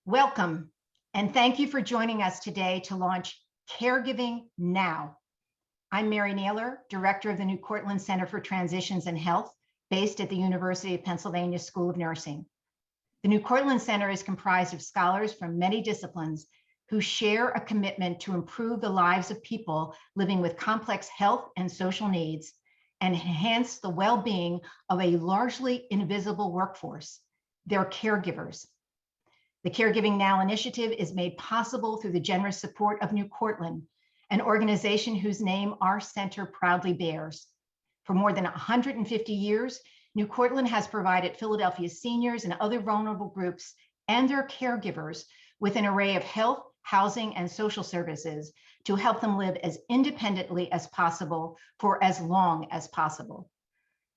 Welcome, and thank you for joining us today to launch Caregiving Now. I'm Mary Naylor, Director of the New Cortland Center for Transitions and Health, based at the University of Pennsylvania School of Nursing. The New Cortland Center is comprised of scholars from many disciplines who share a commitment to improve the lives of people living with complex health and social needs and enhance the well-being of a largely invisible workforce, their caregivers. The Caregiving Now initiative is made possible through the generous support of New Cortland, an organization whose name our center proudly bears. For more than 150 years, New Cortland has provided Philadelphia seniors and other vulnerable groups and their caregivers with an array of health, housing, and social services to help them live as independently as possible for as long as possible.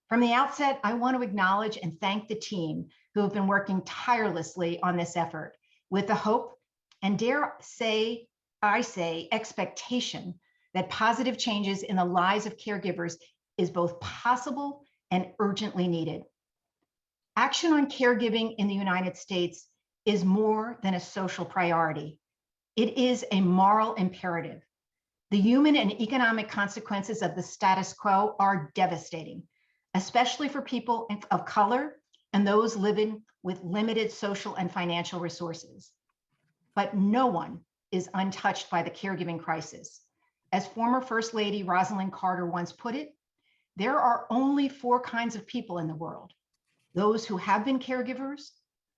From the outset, I want to acknowledge and thank the team who have been working tirelessly on this effort with the hope and I say expectation that positive changes in the lives of caregivers is both possible and urgently needed. Action on caregiving in the United States is more than a social priority. It is a moral imperative. The human and economic consequences of the status quo are devastating, especially for people of color and those living with limited social and financial resources. But no one is untouched by the caregiving crisis. As former First Lady Rosalind Carter once put it, there are only 4 kinds of people in the world: those who have been caregivers,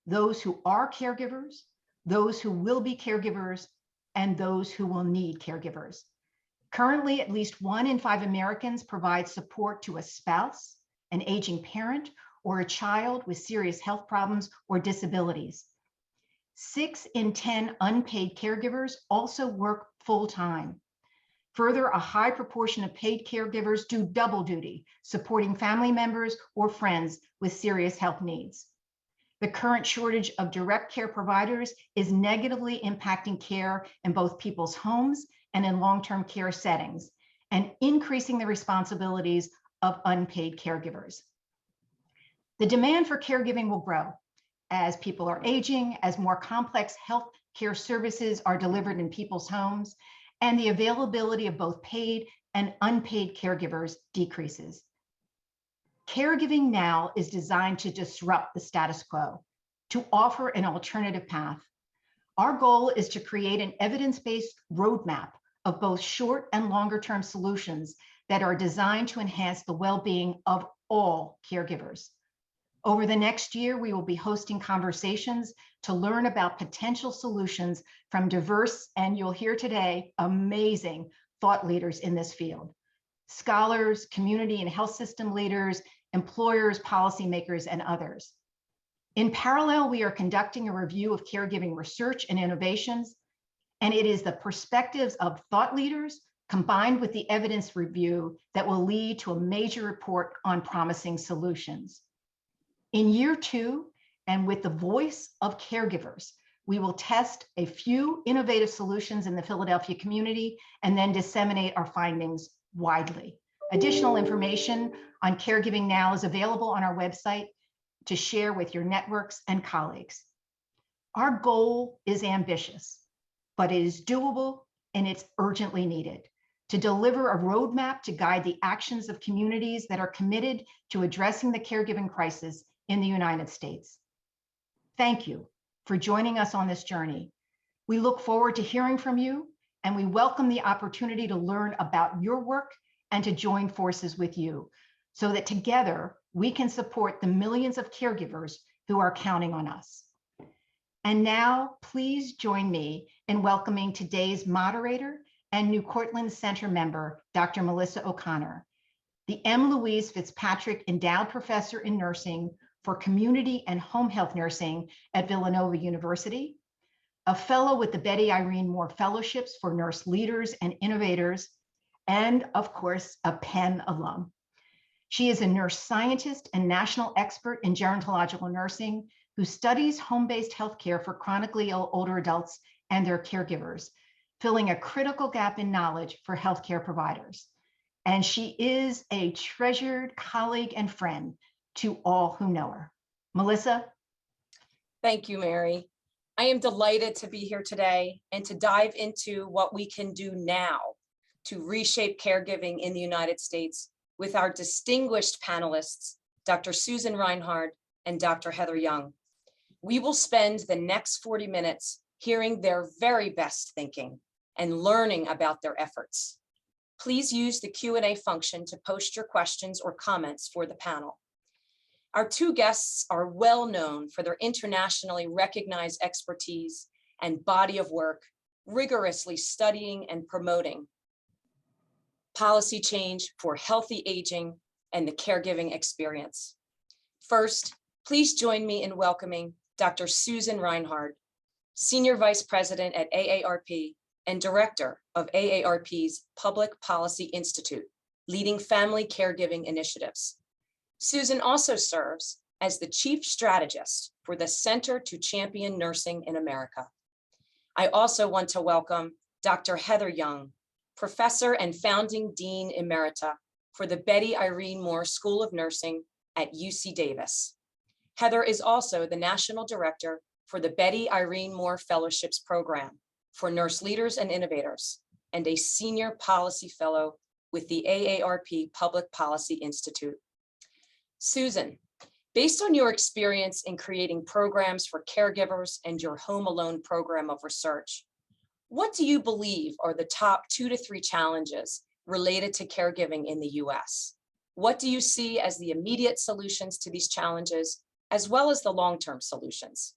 those who are caregivers, those who will be caregivers, and those who will need caregivers. Currently, at least 1 in 5 Americans provide support to a spouse, an aging parent, or a child with serious health problems or disabilities. 6 in 10 unpaid caregivers also work full-time. Further, a high proportion of paid caregivers do double duty, supporting family members or friends with serious health needs. The current shortage of direct care providers is negatively impacting care in both people's homes and in long-term care settings, and increasing the responsibilities of unpaid caregivers. The demand for caregiving will grow as people are aging, as more complex health care services are delivered in people's homes, and the availability of both paid and unpaid caregivers decreases. Caregiving Now is designed to disrupt the status quo, to offer an alternative path. Our goal is to create an evidence-based roadmap of both short and longer-term solutions that are designed to enhance the well-being of all caregivers. Over the next year, we will be hosting conversations to learn about potential solutions from diverse, and you'll hear today, amazing thought leaders in this field: scholars, community and health system leaders, employers, policymakers, and others. In parallel, we are conducting a review of caregiving research and innovations, and it is the perspectives of thought leaders combined with the evidence review that will lead to a major report on promising solutions. In year 2, and with the voice of caregivers, we will test a few innovative solutions in the Philadelphia community and then disseminate our findings widely. Additional information on Caregiving Now is available on our website to share with your networks and colleagues. Our goal is ambitious, but it is doable and it's urgently needed to deliver a roadmap to guide the actions of communities that are committed to addressing the caregiving crisis in the United States. Thank you for joining us on this journey. We look forward to hearing from you, and we welcome the opportunity to learn about your work and to join forces with you so that together we can support the millions of caregivers who are counting on us. And now, please join me in welcoming today's moderator and New Cortland Center member, Dr. Melissa O'Connor, the M. Louise Fitzpatrick Endowed Professor in Nursing for Community and Home Health Nursing at Villanova University, a fellow with the Betty Irene Moore Fellowships for Nurse Leaders and Innovators, and of course, a Penn alum. She is a nurse scientist and national expert in gerontological nursing who studies home-based healthcare for chronically ill older adults and their caregivers, filling a critical gap in knowledge for healthcare providers. And she is a treasured colleague and friend to all who know her. Melissa? Thank you, Mary. I am delighted to be here today and to dive into what we can do now to reshape caregiving in the United States with our distinguished panelists, Dr. Susan Reinhard and Dr. Heather Young. We will spend the next 40 minutes hearing their very best thinking and learning about their efforts. Please use the Q&A function to post your questions or comments for the panel. Our two guests are well known for their internationally recognized expertise and body of work, rigorously studying and promoting policy change for healthy aging and the caregiving experience. First, please join me in welcoming Dr. Susan Reinhard, Senior Vice President at AARP and Director of AARP's Public Policy Institute, leading family caregiving initiatives. Susan also serves as the Chief Strategist for the Center to Champion Nursing in America. I also want to welcome Dr. Heather Young, Professor and Founding Dean Emerita for the Betty Irene Moore School of Nursing at UC Davis. Heather is also the National Director for the Betty Irene Moore Fellowships Program for Nurse Leaders and Innovators, and a Senior Policy Fellow with the AARP Public Policy Institute. Susan, based on your experience in creating programs for caregivers and your Home Alone program of research, what do you believe are the top 2 to 3 challenges related to caregiving in the US? What do you see as the immediate solutions to these challenges, as well as the long-term solutions?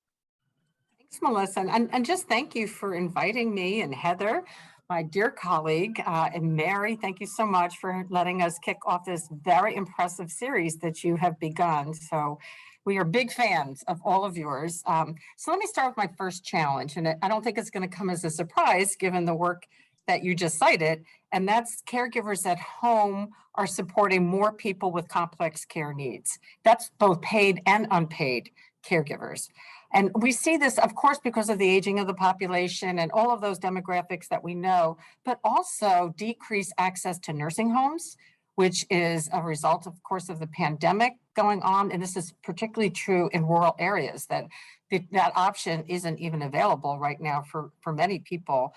Thanks, Melissa, and just thank you for inviting me and Heather, my dear colleague, and Mary. Thank you so much for letting us kick off this very impressive series that you have begun. So we are big fans of all of yours. So let me start with my first challenge, and I don't think it's going to come as a surprise given the work that you just cited, and that's caregivers at home are supporting more people with complex care needs. That's both paid and unpaid caregivers. And we see this, of course, because of the aging of the population and all of those demographics that we know, but also decreased access to nursing homes, which is a result, of course, of the pandemic going on. And this is particularly true in rural areas, that option isn't even available right now for many people.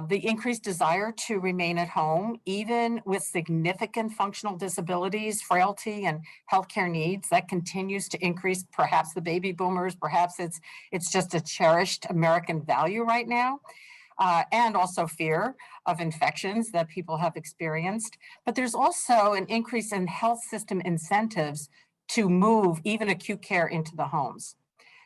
The increased desire to remain at home, even with significant functional disabilities, frailty, and healthcare needs, that continues to increase. Perhaps the baby boomers, perhaps it's just a cherished American value right now. And also fear of infections that people have experienced. But there's also an increase in health system incentives to move even acute care into the homes.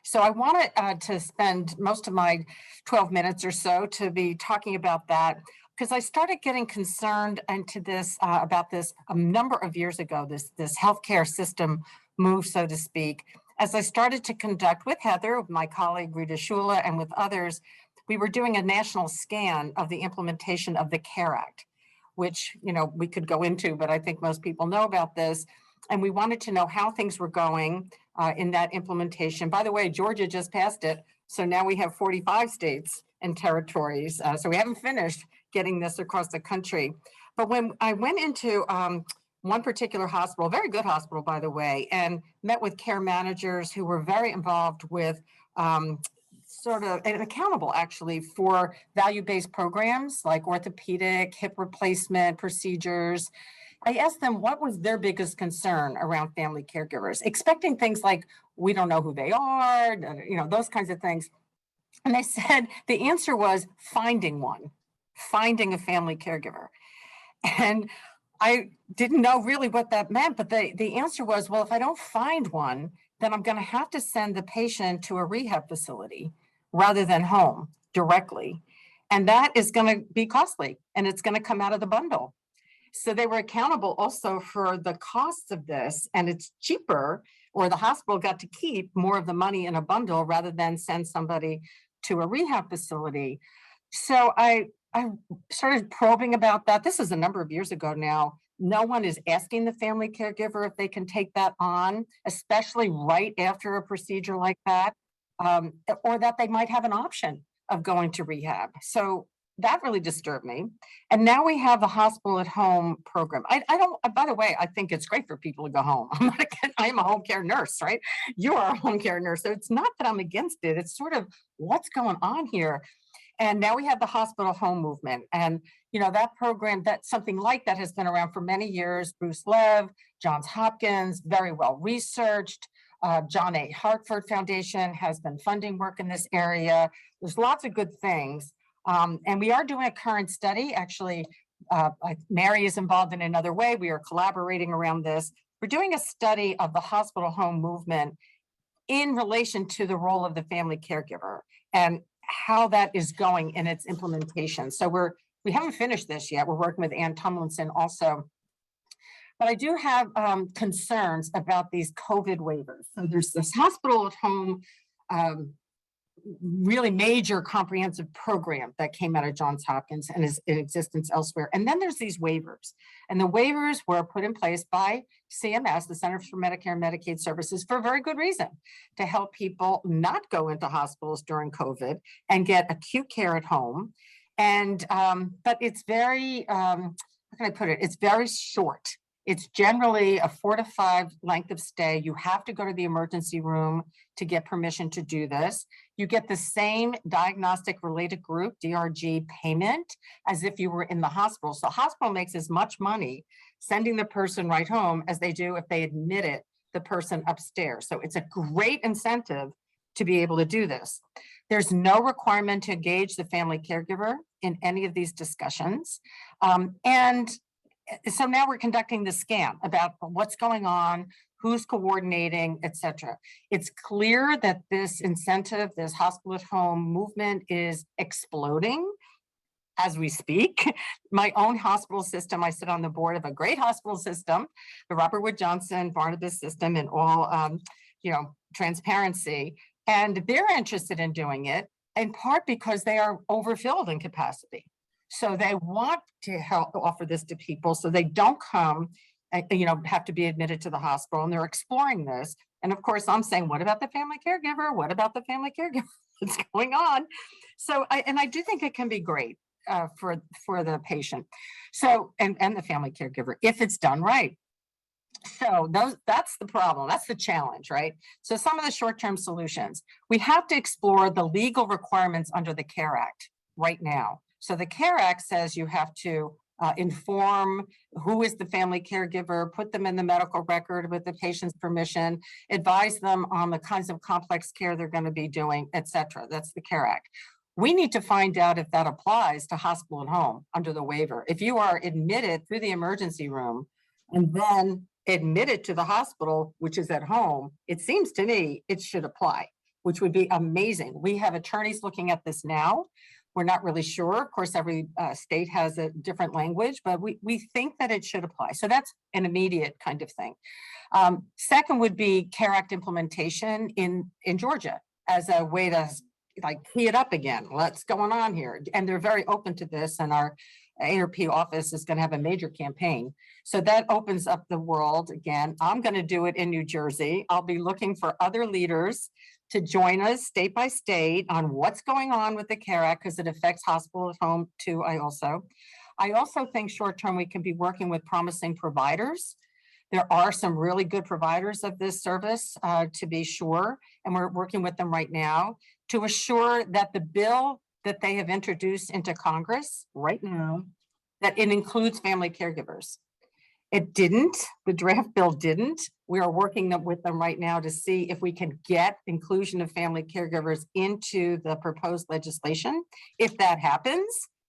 So I wanted to spend most of my 12 minutes or so to be talking about that, because I started getting concerned into this about this a number of years ago, this healthcare system move, so to speak, as I started to conduct with Heather, my colleague Rita Shula, and with others. We were doing a national scan of the implementation of the CARE Act, which, you know, we could go into, but I think most people know about this. And we wanted to know how things were going in that implementation. By the way, Georgia just passed it. So now we have 45 states and territories. So we haven't finished getting this across the country. But when I went into one particular hospital, very good hospital, by the way, and met with care managers who were very involved with sort of and accountable actually for value-based programs like orthopedic, hip replacement procedures. I asked them what was their biggest concern around family caregivers, expecting things like, we don't know who they are, you know, those kinds of things. And they said the answer was finding a family caregiver. And I didn't know really what that meant, but the answer was, well, if I don't find one, then I'm going to have to send the patient to a rehab facility rather than home directly. And that is going to be costly, and it's going to come out of the bundle. So they were accountable also for the costs of this, and it's cheaper, or the hospital got to keep more of the money in a bundle rather than send somebody to a rehab facility. So I started probing about that. This is a number of years ago now. No one is asking the family caregiver if they can take that on, especially right after a procedure like that, or that they might have an option of going to rehab. So that really disturbed me. And now we have the hospital at home program. I don't, by the way, I think it's great for people to go home. I'm a home care nurse, right? You are a home care nurse. So it's not that I'm against it. It's sort of what's going on here. And now we have the hospital home movement. And, you know, that program, that's something like that has been around for many years. Bruce Lev, Johns Hopkins, very well researched. John A. Hartford Foundation has been funding work in this area. There's lots of good things. And we are doing a current study. Actually, Mary is involved in another way. We are collaborating around this. We're doing a study of the hospital home movement in relation to the role of the family caregiver and how that is going in its implementation. So we haven't finished this yet. We're working with Ann Tumlinson also. But I do have concerns about these COVID waivers. So there's this hospital at home, really major comprehensive program that came out of Johns Hopkins and is in existence elsewhere. And then there's these waivers. And the waivers were put in place by CMS, the Centers for Medicare and Medicaid Services, for a very good reason, to help people not go into hospitals during COVID and get acute care at home. And, but it's very, how can I put it? It's very short. It's generally a 4 to 5 length of stay. You have to go to the emergency room to get permission to do this. You get the same diagnostic related group, DRG payment, as if you were in the hospital. So the hospital makes as much money sending the person right home as they do if they admitted the person upstairs. So it's a great incentive to be able to do this. There's no requirement to engage the family caregiver in any of these discussions. And so now we're conducting the scan about what's going on, who's coordinating, et cetera. It's clear that this incentive, this hospital at home movement is exploding as we speak. My own hospital system, I sit on the board of a great hospital system, the Robert Wood Johnson Barnabas system, in all transparency. And they're interested in doing it in part because they are overfilled in capacity. So they want to help offer this to people so they don't come and, have to be admitted to the hospital, and they're exploring this. And of course, I'm saying, what about the family caregiver? What about the family caregiver? What's going on? So, I do think it can be great for the patient. So, and the family caregiver, if it's done right. So that's the problem. That's the challenge, right? So some of the short-term solutions, we have to explore the legal requirements under the CARE Act right now. So the CARE Act says you have to inform who is the family caregiver, put them in the medical record with the patient's permission, advise them on the kinds of complex care they're going to be doing, et cetera. That's the CARE Act. We need to find out if that applies to hospital and home under the waiver. If you are admitted through the emergency room and then admitted to the hospital, which is at home, it seems to me it should apply, which would be amazing. We have attorneys looking at this now. We're not really sure. Of course, every state has a different language, but we think that it should apply. So that's an immediate kind of thing. Second would be CARE Act implementation in Georgia as a way to key it up again. What's going on here? And they're very open to this, and our Aarp office is going to have a major campaign. So that opens up the world again. I'm going to do it in New Jersey. I'll be looking for other leaders to join us state by state on what's going on with the CARE Act, because it affects hospital at home too. I also think short-term we can be working with promising providers. There are some really good providers of this service, to be sure, and we're working with them right now to assure that the bill that they have introduced into Congress right now, that it includes family caregivers. It didn't, the draft bill didn't. We are working with them right now to see if we can get inclusion of family caregivers into the proposed legislation. If that happens,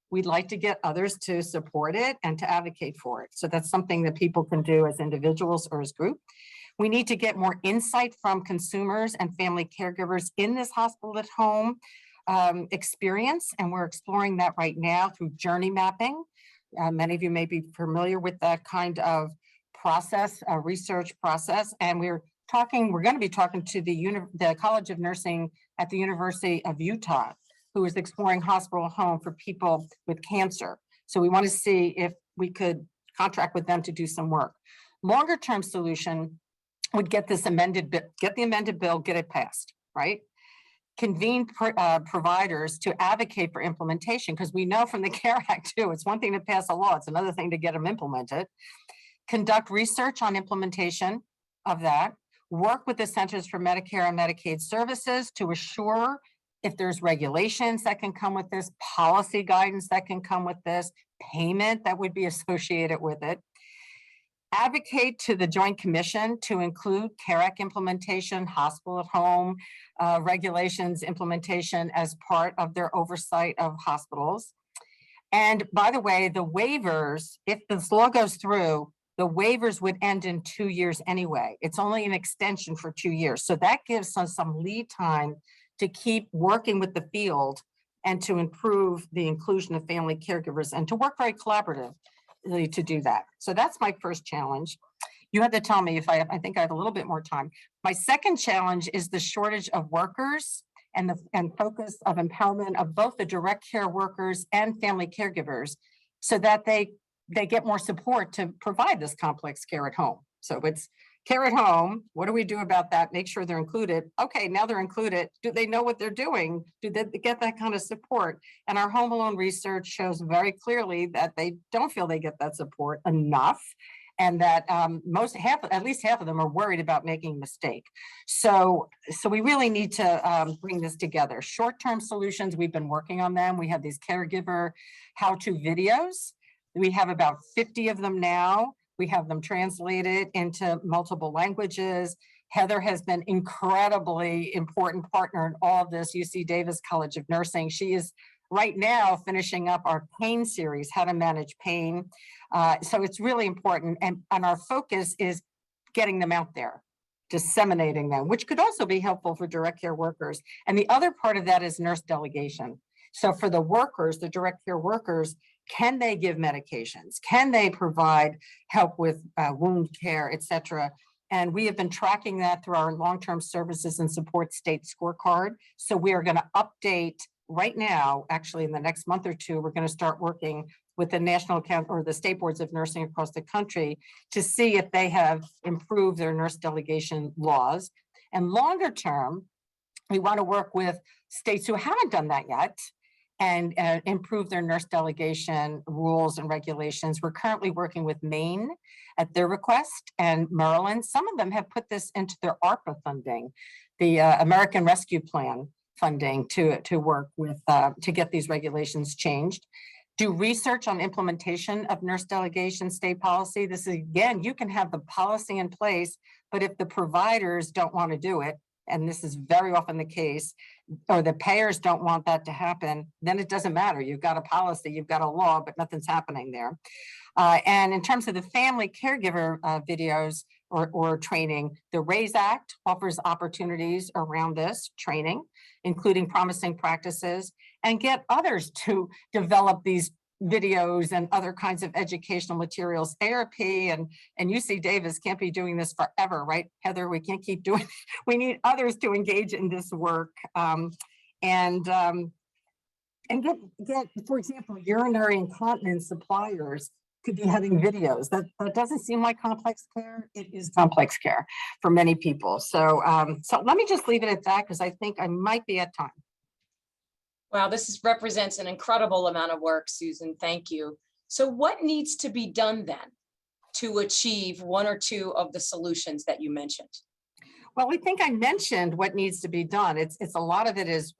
we'd like to get others to support it and to advocate for it. So that's something that people can do as individuals or as group. We need to get more insight from consumers and family caregivers in this hospital at home. experience, and we're exploring that right now through journey mapping. Many of you may be familiar with that kind of process, research process, and we're going to be talking to the College of Nursing at the University of Utah, who is exploring hospital home for people with cancer. So we want to see if we could contract with them to do some work. Longer term solution would get the amended bill, get it passed, right? Convene providers to advocate for implementation, because we know from the CARE Act too, it's one thing to pass a law, it's another thing to get them implemented. Conduct research on implementation of that. Work with the Centers for Medicare and Medicaid Services to assure if there's regulations that can come with this, policy guidance that can come with this, payment that would be associated with it. Advocate to the Joint Commission to include CARE Act implementation, hospital at home regulations implementation as part of their oversight of hospitals. And by the way, the waivers, if this law goes through, the waivers would end in 2 years anyway. It's only an extension for 2 years. So that gives us some lead time to keep working with the field and to improve the inclusion of family caregivers and to work very collaboratively to do that. So that's my first challenge. You have to tell me if I think I have a little bit more time. My second challenge is the shortage of workers and focus of empowerment of both the direct care workers and family caregivers so that they get more support to provide this complex care at home. So it's care at home. What do we do about that? Make sure they're included. Okay, now they're included. Do they know what they're doing? Do they get that kind of support? And our Home Alone research shows very clearly that they don't feel they get that support enough, and that at least half of them are worried about making a mistake. So we really need to bring this together. Short-term solutions, we've been working on them. We have these caregiver how-to videos. We have about 50 of them now. We have them translated into multiple languages. Heather has been incredibly important partner in all of this, UC Davis College of Nursing. She is right now finishing up our pain series, how to manage pain. So it's really important. And our focus is getting them out there, disseminating them, which could also be helpful for direct care workers. And the other part of that is nurse delegation. So for the workers, the direct care workers, can they give medications? Can they provide help with wound care, et cetera? And we have been tracking that through our long-term services and support state scorecard. So we are going to update right now, actually in the next month or two, we're going to start working with the national account or the state boards of nursing across the country to see if they have improved their nurse delegation laws. And longer term, we want to work with states who haven't done that yet and improve their nurse delegation rules and regulations. We're currently working with Maine at their request and Maryland. Some of them have put this into their ARPA funding, the American Rescue Plan funding to work with, to get these regulations changed. Do research on implementation of nurse delegation state policy. This is, again, you can have the policy in place, but if the providers don't want to do it, and this is very often the case, or the payers don't want that to happen, then it doesn't matter. You've got a policy, you've got a law, but nothing's happening there. And in terms of the family caregiver videos or training, the RAISE Act offers opportunities around this training, including promising practices, and get others to develop these videos and other kinds of educational materials. Aarp and UC Davis can't be doing this forever, right, Heather? We can't keep doing, we need others to engage in this work. And get, for example, urinary incontinence suppliers could be having videos. That doesn't seem like complex care. It is complex care for many people. So, so let me just leave it at that because I think I might be at time. Wow, this represents an incredible amount of work, Susan. Thank you. So what needs to be done then to achieve one or two of the solutions that you mentioned? Well, I think I mentioned what needs to be done. It's a lot of it is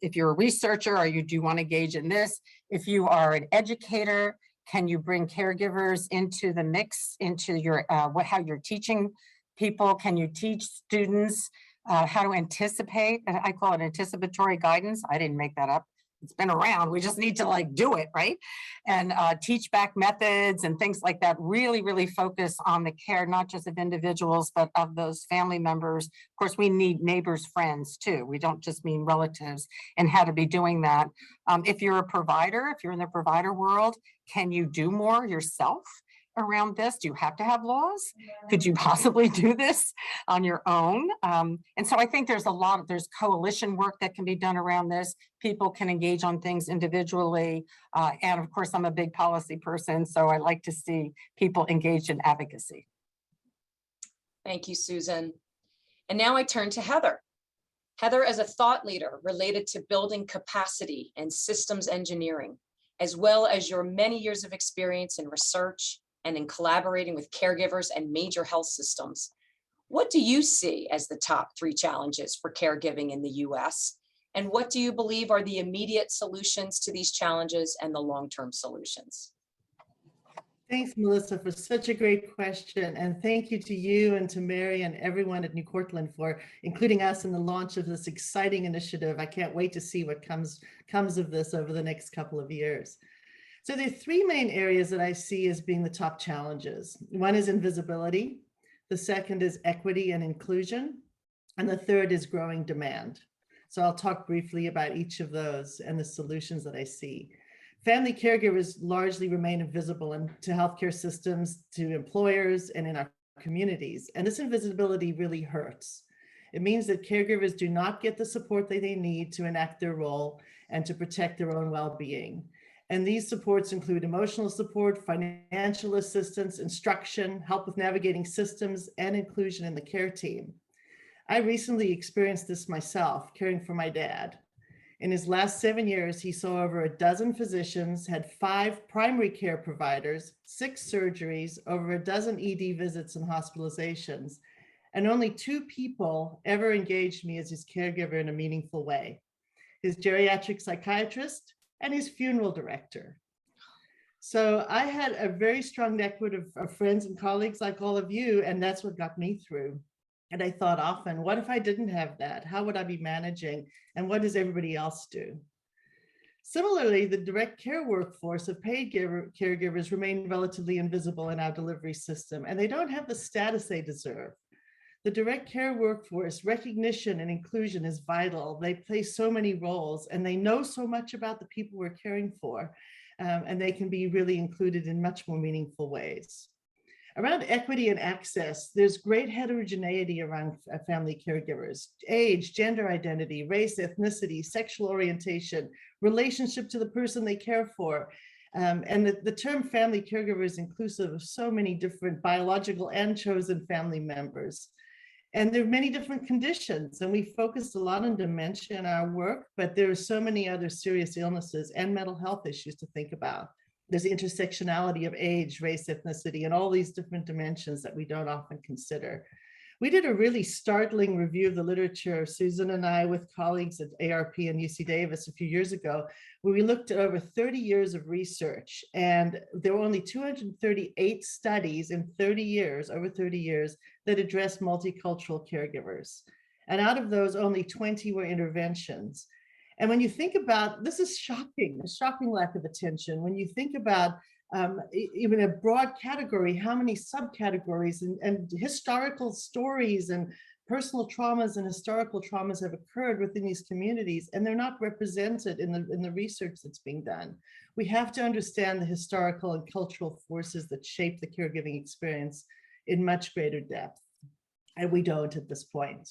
if you're a researcher or you do want to engage in this, if you are an educator, can you bring caregivers into the mix, into your how you're teaching people? Can you teach students how to anticipate? And I call it anticipatory guidance. I didn't make that up. it's been around. We just need to like do it, right? And teach back methods and things like that. Really focus on the care, not just of individuals, but of those family members. Of course, we need neighbors, friends too. We don't just mean relatives, and how to be doing that. If you're a provider, if you're in the provider world, can you do more yourself around this? Do you have to have laws? Could you possibly do this on your own? And so I think there's there's coalition work that can be done around this. People can engage on things individually. And of course, I'm a big policy person, so I like to see people engaged in advocacy. Thank you, Susan. And now I turn to Heather. Heather, as a thought leader related to building capacity and systems engineering, as well as your many years of experience in research and in collaborating with caregivers and major health systems, what do you see as the top 3 challenges for caregiving in the US? And what do you believe are the immediate solutions to these challenges and the long-term solutions? Thanks, Melissa, for such a great question. And thank you to you and to Mary and everyone at New Cortland for including us in the launch of this exciting initiative. I can't wait to see what comes of this over the next couple of years. So there are 3 main areas that I see as being the top challenges. One is invisibility. The second is equity and inclusion. And the third is growing demand. So I'll talk briefly about each of those and the solutions that I see. Family caregivers largely remain invisible to healthcare systems, to employers, and in our communities. And this invisibility really hurts. It means that caregivers do not get the support that they need to enact their role and to protect their own well-being. And these supports include emotional support, financial assistance, instruction, help with navigating systems, and inclusion in the care team. I recently experienced this myself, caring for my dad. In his last 7 years, he saw over a dozen physicians, had 5 primary care providers, 6 surgeries, over a dozen ED visits and hospitalizations, and only 2 people ever engaged me as his caregiver in a meaningful way: his geriatric psychiatrist and his funeral director. So I had a very strong network of friends and colleagues like all of you, and that's what got me through. And I thought often, what if I didn't have that? How would I be managing? And what does everybody else do? Similarly, the direct care workforce of paid caregivers remain relatively invisible in our delivery system, and they don't have the status they deserve. The direct care workforce recognition and inclusion is vital. They play so many roles and they know so much about the people we're caring for, and they can be really included in much more meaningful ways. Around equity and access, there's great heterogeneity around family caregivers: age, gender identity, race, ethnicity, sexual orientation, relationship to the person they care for. And the term family caregiver is inclusive of so many different biological and chosen family members. And there are many different conditions, and we focused a lot on dementia in our work, but there are so many other serious illnesses and mental health issues to think about. There's the intersectionality of age, race, ethnicity, and all these different dimensions that we don't often consider. We did a really startling review of the literature, Susan and I, with colleagues at Aarp and UC Davis a few years ago, where we looked at over 30 years of research, and there were only 238 studies in 30 years, over 30 years, that addressed multicultural caregivers. And out of those, only 20 were interventions. And when you think about, this is shocking, a shocking lack of attention. When you think about even a broad category, how many subcategories and historical stories and personal traumas and historical traumas have occurred within these communities, and they're not represented in the research that's being done. We have to understand the historical and cultural forces that shape the caregiving experience in much greater depth, and we don't at this point.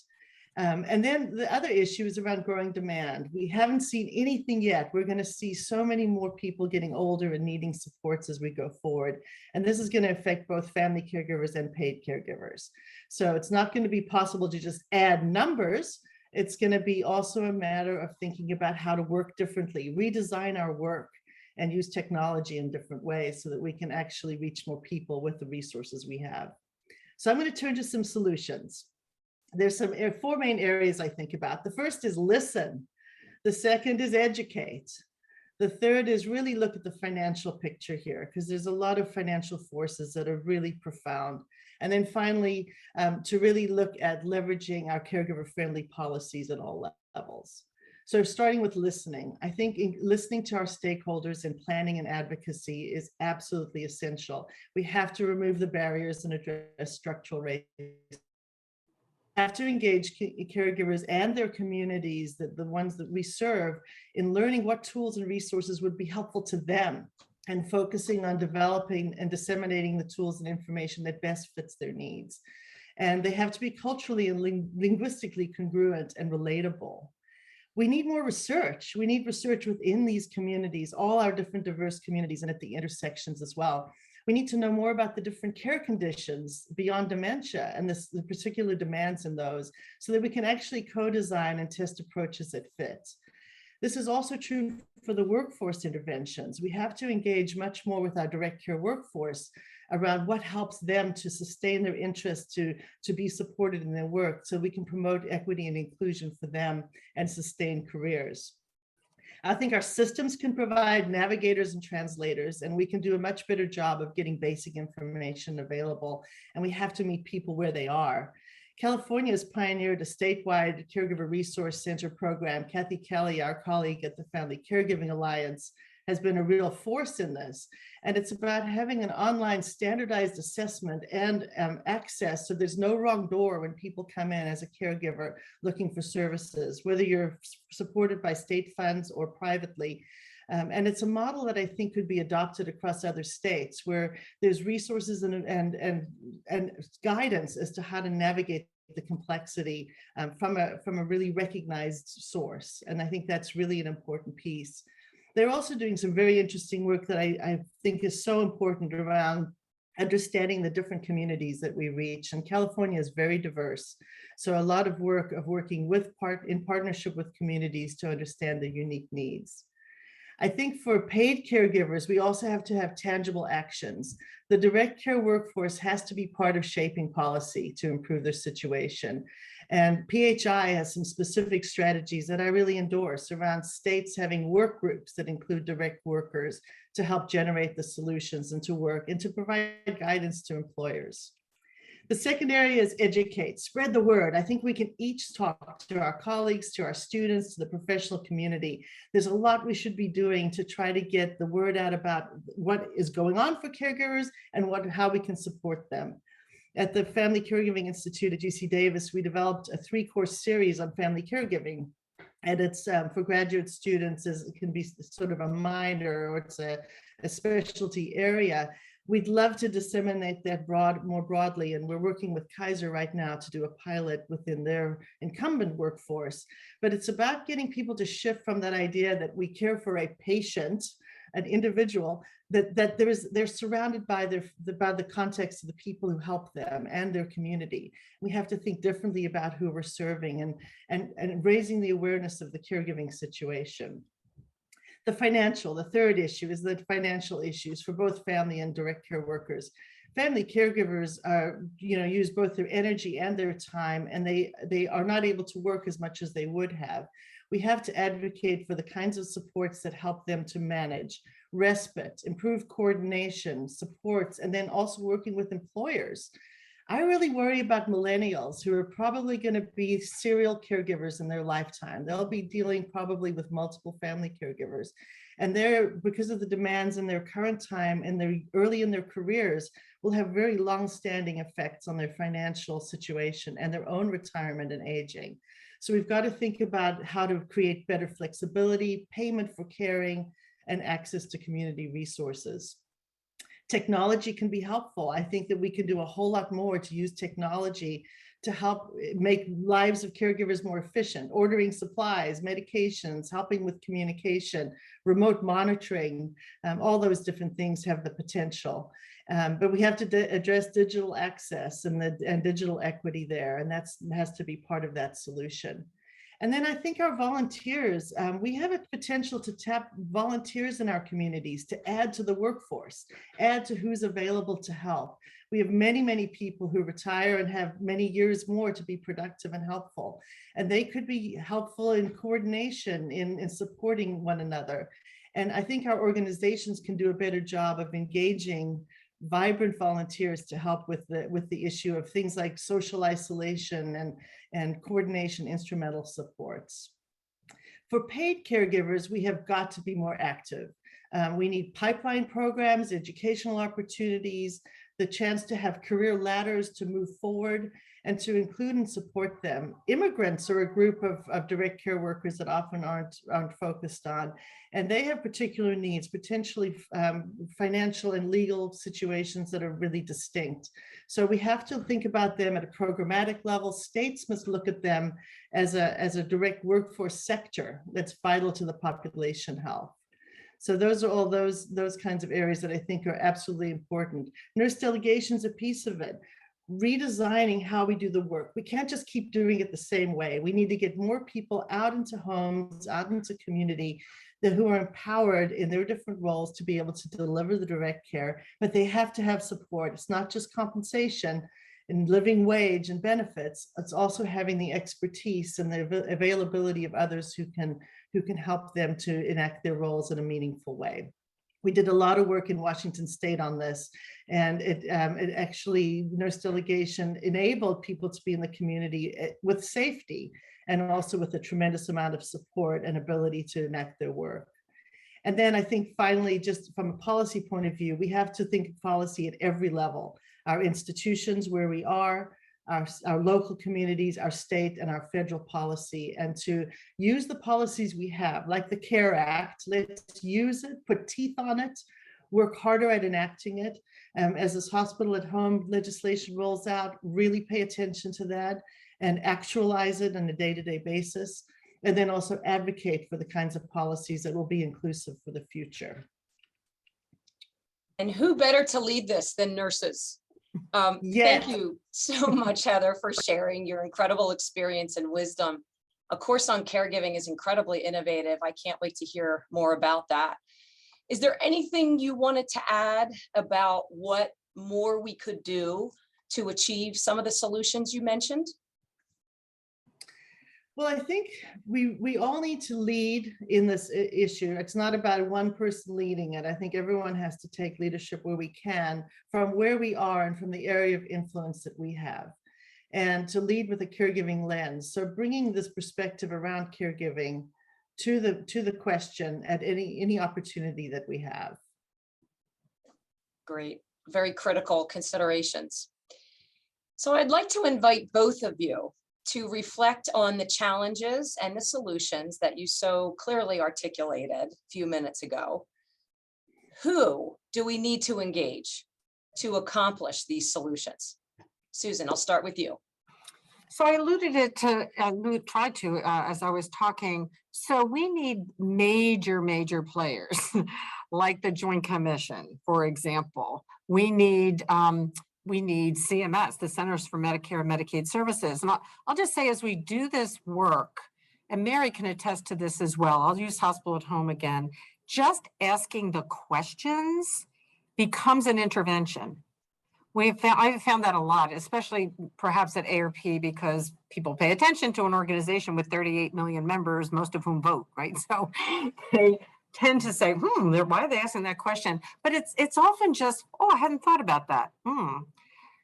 And then the other issue is around growing demand. We haven't seen anything yet. We're going to see so many more people getting older and needing supports as we go forward. And this is going to affect both family caregivers and paid caregivers. So it's not going to be possible to just add numbers. It's going to be also a matter of thinking about how to work differently, redesign our work, and use technology in different ways so that we can actually reach more people with the resources we have. So I'm going to turn to some solutions. There's 4 main areas I think about. The first is listen. The second is educate. The third is really look at the financial picture here, because there's a lot of financial forces that are really profound. And then finally, to really look at leveraging our caregiver-friendly policies at all levels. So starting with listening, I think listening to our stakeholders in planning and advocacy is absolutely essential. We have to remove the barriers and address structural racism. Have to engage caregivers and their communities, the ones that we serve, in learning what tools and resources would be helpful to them, and focusing on developing and disseminating the tools and information that best fits their needs. And they have to be culturally and linguistically congruent and relatable. We need more research. We need research within these communities, all our different diverse communities, and at the intersections as well. We need to know more about the different care conditions beyond dementia and the particular demands in those, so that we can actually co-design and test approaches that fit. This is also true for the workforce interventions. We have to engage much more with our direct care workforce around what helps them to sustain their interest, to be supported in their work, so we can promote equity and inclusion for them and sustain careers. I think our systems can provide navigators and translators, and we can do a much better job of getting basic information available, and we have to meet people where they are. California has pioneered a statewide caregiver resource center program. Kathy Kelly, our colleague at the Family Caregiving Alliance, has been a real force in this. And it's about having an online standardized assessment and access, so there's no wrong door when people come in as a caregiver looking for services, whether you're supported by state funds or privately. And it's a model that I think could be adopted across other states, where there's resources and guidance as to how to navigate the complexity from a really recognized source. And I think that's really an important piece. They're also doing some very interesting work that I think is so important around understanding the different communities that we reach. And California is very diverse. So a lot of work of working in partnership with communities to understand their unique needs. I think for paid caregivers, we also have to have tangible actions. The direct care workforce has to be part of shaping policy to improve their situation. And PHI has some specific strategies that I really endorse around states having work groups that include direct workers to help generate the solutions and to provide guidance to employers. The second area is educate, spread the word. I think we can each talk to our colleagues, to our students, to the professional community. There's a lot we should be doing to try to get the word out about what is going on for caregivers and how we can support them. At the Family Caregiving Institute at UC Davis, we developed a 3-course series on family caregiving. And it's for graduate students, it can be sort of a minor, or it's a specialty area. We'd love to disseminate that more broadly, and we're working with Kaiser right now to do a pilot within their incumbent workforce. But it's about getting people to shift from that idea that we care for a patient, an individual, that they're surrounded by the context of the people who help them and their community. We have to think differently about who we're serving and raising the awareness of the caregiving situation. The third issue is the financial issues for both family and direct care workers. Family caregivers use both their energy and their time, and they are not able to work as much as they would have. We have to advocate for the kinds of supports that help them to manage respite, improve coordination, supports, and then also working with employers. I really worry about millennials who are probably going to be serial caregivers in their lifetime. They'll be dealing probably with multiple family caregivers. And because of the demands in their current time and they're early in their careers, will have very long-standing effects on their financial situation and their own retirement and aging. So we've got to think about how to create better flexibility, payment for caring, and access to community resources. Technology can be helpful. I think that we can do a whole lot more to use technology to help make lives of caregivers more efficient, ordering supplies, medications, helping with communication, remote monitoring, all those different things have the potential. But we have to address digital access and digital equity there, and that has to be part of that solution. And then I think our volunteers, we have a potential to tap volunteers in our communities to add to the workforce, add to who's available to help. We have many, many people who retire and have many years more to be productive and helpful. And they could be helpful in coordination, in supporting one another. And I think our organizations can do a better job of engaging vibrant volunteers to help with the issue of things like social isolation and coordination instrumental supports. For paid caregivers, we have got to be more active. We need pipeline programs, educational opportunities, the chance to have career ladders to move forward and to include and support them. Immigrants are a group of direct care workers that often aren't focused on, and they have particular needs, potentially financial and legal situations that are really distinct. So we have to think about them at a programmatic level. States must look at them as a direct workforce sector that's vital to the population health. So those are all those kinds of areas that I think are absolutely important. Nurse delegation is a piece of it. Redesigning how we do the work. We can't just keep doing it the same way. We need to get more people out into homes, out into community, who are empowered in their different roles to be able to deliver the direct care, but they have to have support. It's not just compensation and living wage and benefits. It's also having the expertise and the availability of others who can help them to enact their roles in a meaningful way. We did a lot of work in Washington State on this, and it actually, nurse delegation enabled people to be in the community with safety and also with a tremendous amount of support and ability to enact their work. And then I think finally, just from a policy point of view, we have to think of policy at every level, our institutions where we are, our local communities, our state and our federal policy, and to use the policies we have, like the CARE Act. Let's use it, put teeth on it, work harder at enacting it. As this hospital at home legislation rolls out, really pay attention to that and actualize it on a day-to-day basis. And then also advocate for the kinds of policies that will be inclusive for the future. And who better to lead this than nurses? Yes. Thank you so much, Heather, for sharing your incredible experience and wisdom. A course on caregiving is incredibly innovative. I can't wait to hear more about that. Is there anything you wanted to add about what more we could do to achieve some of the solutions you mentioned? Well, I think we all need to lead in this issue. It's not about one person leading it. I think everyone has to take leadership where we can, from where we are and from the area of influence that we have, and to lead with a caregiving lens. So bringing this perspective around caregiving to the question at any opportunity that we have. Great, very critical considerations. So I'd like to invite both of you to reflect on the challenges and the solutions that you so clearly articulated a few minutes ago. Who do we need to engage to accomplish these solutions? Susan, I'll start with you. So I tried to as I was talking. So we need major players like the Joint Commission, for example. We need CMS, the Centers for Medicare and Medicaid Services. And I'll just say, as we do this work, and Mary can attest to this as well, I'll use hospital at home again, just asking the questions becomes an intervention. I've found that a lot, especially perhaps at Aarp, because people pay attention to an organization with 38 million members, most of whom vote, right? So they tend to say, why are they asking that question? But it's often just, I hadn't thought about that.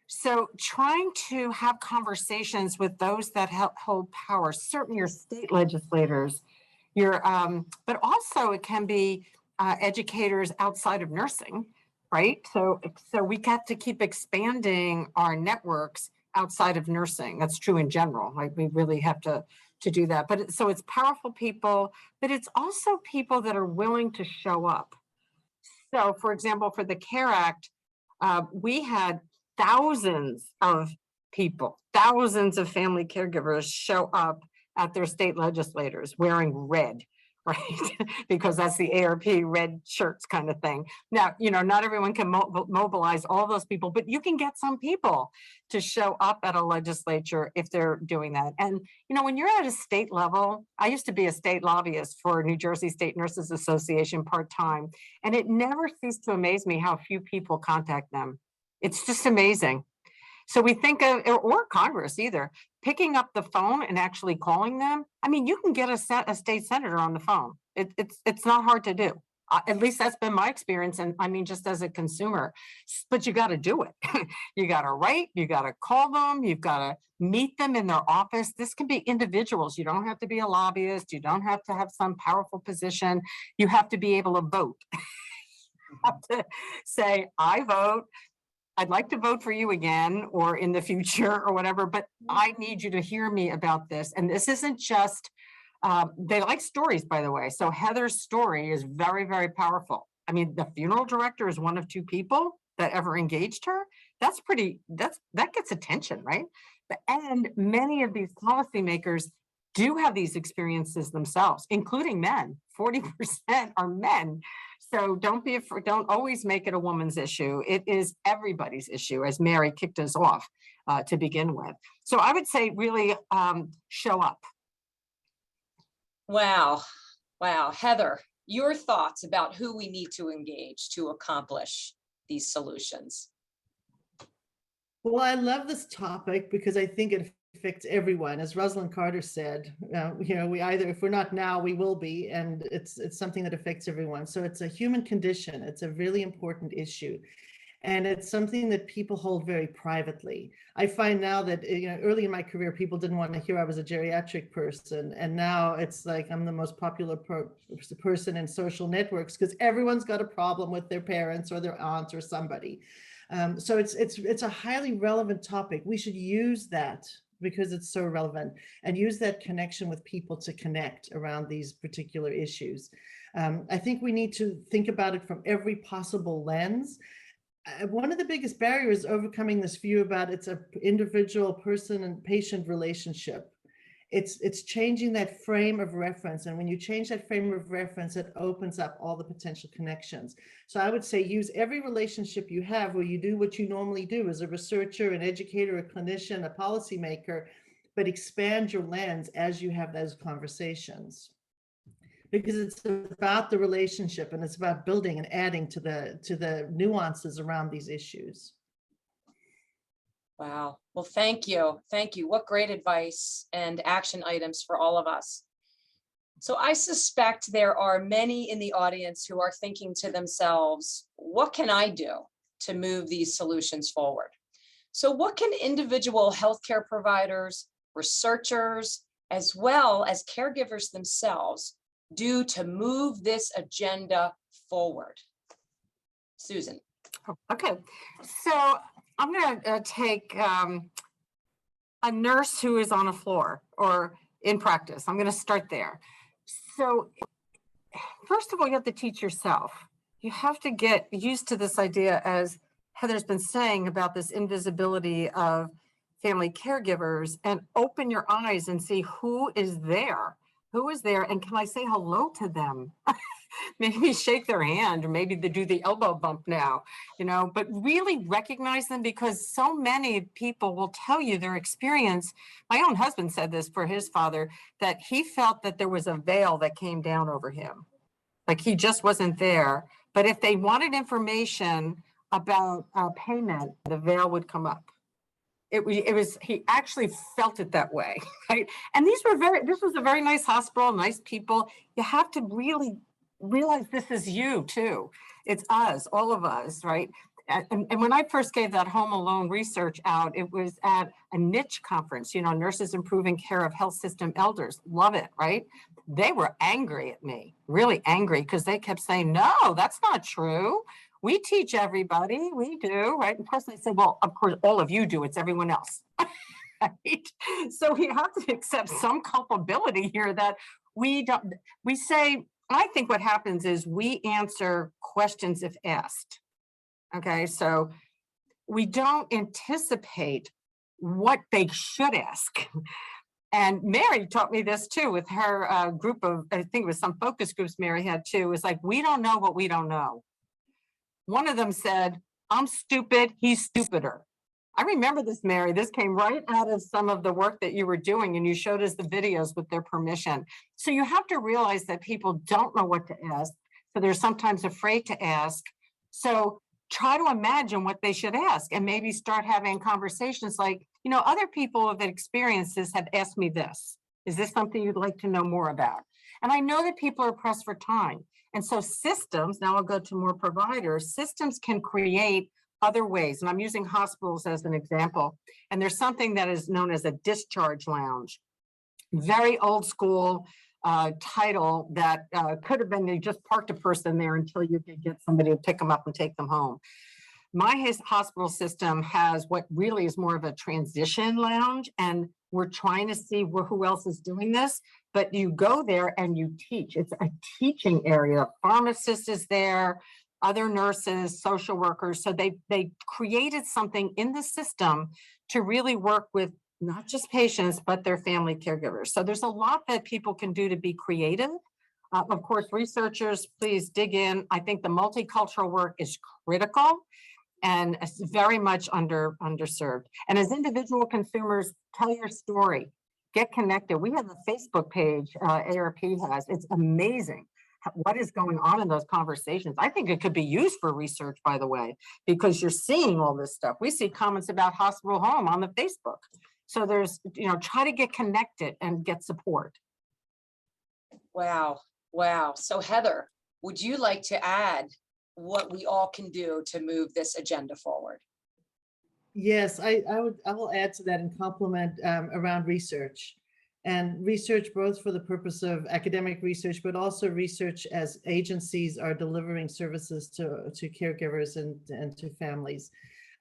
So trying to have conversations with those that hold power, certainly your state legislators, but also it can be educators outside of nursing, right? So we got to keep expanding our networks outside of nursing. That's true in general. Like we really have to do that. But so it's powerful people, but it's also people that are willing to show up. So for example, for the CARE Act, we had thousands of people, thousands of family caregivers show up at their state legislators wearing red, right? Because that's the Aarp red shirts kind of thing. Now, not everyone can mobilize all those people, but you can get some people to show up at a legislature if they're doing that. And, when you're at a state level, I used to be a state lobbyist for New Jersey State Nurses Association part-time, and it never ceased to amaze me how few people contact them. It's just amazing. So we think of, or Congress either, picking up the phone and actually calling them. I mean, you can get a state senator on the phone. It's not hard to do. At least that's been my experience. And I mean, just as a consumer, but you got to do it. You got to write, you got to call them, you've got to meet them in their office. This can be individuals. You don't have to be a lobbyist. You don't have to have some powerful position. You have to be able to vote. You have to say, I vote. I'd like to vote for you again or in the future or whatever, but I need you to hear me about this. And this isn't just, they like stories, by the way. So Heather's story is very, very powerful. I mean, the funeral director is one of 2 people that ever engaged her. That gets attention, right? And many of these policymakers do have these experiences themselves, including men. 40% are men. So don't always make it a woman's issue. It is everybody's issue, as Mary kicked us off to begin with. So I would say really show up. Wow. Wow. Heather, your thoughts about who we need to engage to accomplish these solutions? Well, I love this topic because I think it affects everyone. As Rosalind Carter said, we either, if we're not now, we will be, and it's something that affects everyone. So it's a human condition. It's a really important issue. And it's something that people hold very privately. I find now that, early in my career, people didn't want to hear I was a geriatric person. And now it's like I'm the most popular person in social networks because everyone's got a problem with their parents or their aunts or somebody. So it's a highly relevant topic. We should use that because it's so relevant and use that connection with people to connect around these particular issues. I think we need to think about it from every possible lens. One of the biggest barriers is overcoming this view about it's an individual person and patient relationship. It's changing that frame of reference. And when you change that frame of reference, it opens up all the potential connections. So I would say use every relationship you have where you do what you normally do as a researcher, an educator, a clinician, a policymaker, but expand your lens as you have those conversations. Because it's about the relationship and it's about building and adding to the nuances around these issues. Wow. Well, thank you. Thank you. What great advice and action items for all of us. So I suspect there are many in the audience who are thinking to themselves, what can I do to move these solutions forward? So what can individual healthcare providers, researchers, as well as caregivers themselves do to move this agenda forward? Susan. Okay, so I'm going to take a nurse who is on a floor or in practice. I'm going to start there. So first of all, you have to teach yourself. You have to get used to this idea, as Heather's been saying, about this invisibility of family caregivers, and open your eyes and see who is there. Who is there, and can I say hello to them? Maybe shake their hand, or maybe they do the elbow bump now, but really recognize them, because so many people will tell you their experience. My own husband said this for his father, that he felt that there was a veil that came down over him. Like he just wasn't there. But if they wanted information about payment, the veil would come up. He actually felt it that way, right? And this was a very nice hospital, nice people. You have to really realize this is you too. It's us, all of us, right? And when I first gave that Home Alone research out, it was at a niche conference, Nurses Improving Care of Health System Elders. Love it, right? They were angry at me, really angry, because they kept saying, no, that's not true. We teach everybody, we do, right? And of course, I said, well, of course, all of you do, it's everyone else. Right? So we have to accept some culpability here that I think what happens is we answer questions if asked. Okay, so we don't anticipate what they should ask. And Mary taught me this too with her group of, I think it was some focus groups Mary had too. It's like, we don't know what we don't know. One of them said, I'm stupid, he's stupider. I remember this, Mary. This came right out of some of the work that you were doing, and you showed us the videos with their permission. So you have to realize that people don't know what to ask. So they're sometimes afraid to ask. So try to imagine what they should ask, and maybe start having conversations like, other people that experience this have asked me this. Is this something you'd like to know more about? And I know that people are pressed for time. And so systems, now I'll go to more providers, systems can create other ways. And I'm using hospitals as an example. And there's something that is known as a discharge lounge. Very old school title that could have been, they just parked a person there until you could get somebody to pick them up and take them home. My hospital system has what really is more of a transition lounge, and we're trying to see who else is doing this, but you go there and you teach. It's a teaching area. Pharmacist is there, other nurses, social workers. So they created something in the system to really work with not just patients, but their family caregivers. So there's a lot that people can do to be creative. Of course, researchers, please dig in. I think the multicultural work is critical and it's very much underserved. And as individual consumers, tell your story, get connected. We have a Facebook page, Aarp has. It's amazing what is going on in those conversations. I think it could be used for research, by the way, because you're seeing all this stuff. We see comments about hospital home on the Facebook. So there's, try to get connected and get support. Wow. Wow. So Heather, would you like to add what we all can do to move this agenda forward? Yes, I will add to that and complement around research. And research both for the purpose of academic research, but also research as agencies are delivering services to caregivers and to families.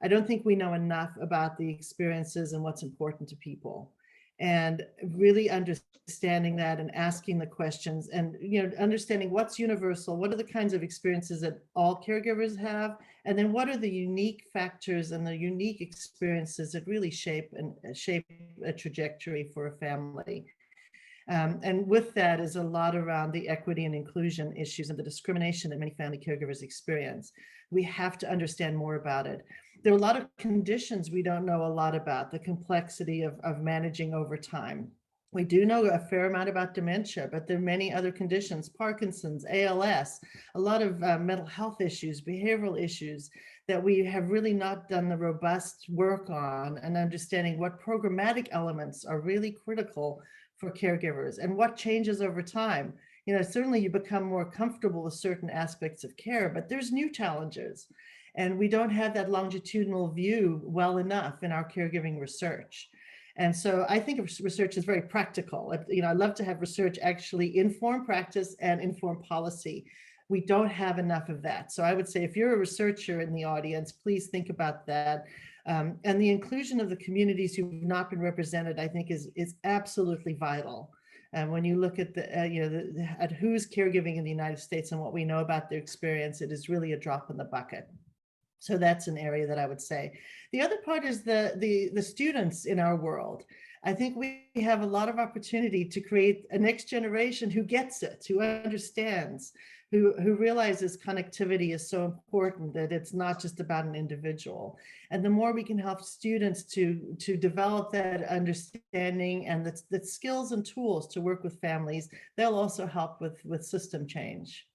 I don't think we know enough about the experiences and what's important to people. And really understanding that and asking the questions and understanding what's universal, what are the kinds of experiences that all caregivers have, and then what are the unique factors and the unique experiences that really shape a trajectory for a family. And with that is a lot around the equity and inclusion issues and the discrimination that many family caregivers experience. We have to understand more about it. There are a lot of conditions we don't know a lot about, the complexity of managing over time. We do know a fair amount about dementia, but there are many other conditions, Parkinson's, ALS, a lot of mental health issues, behavioral issues that we have really not done the robust work on, and understanding what programmatic elements are really critical for caregivers and what changes over time. Certainly you become more comfortable with certain aspects of care, but there's new challenges. And we don't have that longitudinal view well enough in our caregiving research. And so I think research is very practical. I love to have research actually inform practice and inform policy. We don't have enough of that. So I would say if you're a researcher in the audience, please think about that. And the inclusion of the communities who've not been represented, I think is absolutely vital. And when you look at at who's caregiving in the United States and what we know about their experience, it is really a drop in the bucket. So that's an area that I would say. The other part is the students in our world. I think we have a lot of opportunity to create a next generation who gets it, who understands, who realizes connectivity is so important, that it's not just about an individual. And the more we can help students to develop that understanding and the skills and tools to work with families, they'll also help with system change.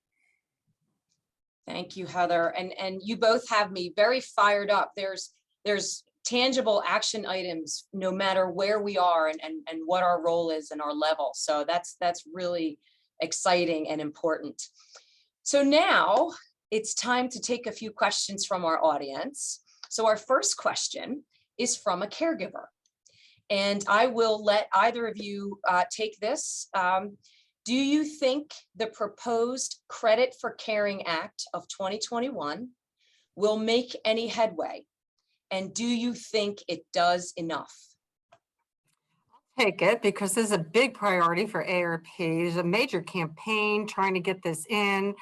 Thank you, Heather. And you both have me very fired up. There's tangible action items no matter where we are and what our role is and our level. So that's really exciting and important. So now it's time to take a few questions from our audience. So our first question is from a caregiver. And I will let either of you take this. Do you think the proposed Credit for Caring Act of 2021 will make any headway? And do you think it does enough? I'll take it because this is a big priority for Aarp. There's a major campaign trying to get this in.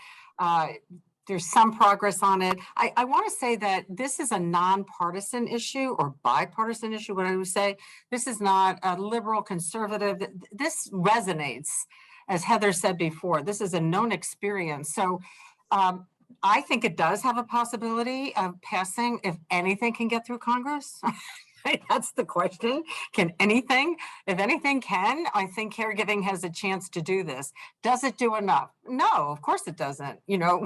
There's some progress on it. I want to say that this is a nonpartisan issue or bipartisan issue, what I would say. This is not a liberal conservative. This resonates. As Heather said before, this is a known experience. So I think it does have a possibility of passing if anything can get through Congress. That's the question. Can anything? If anything can, I think caregiving has a chance to do this. Does it do enough? No, of course it doesn't.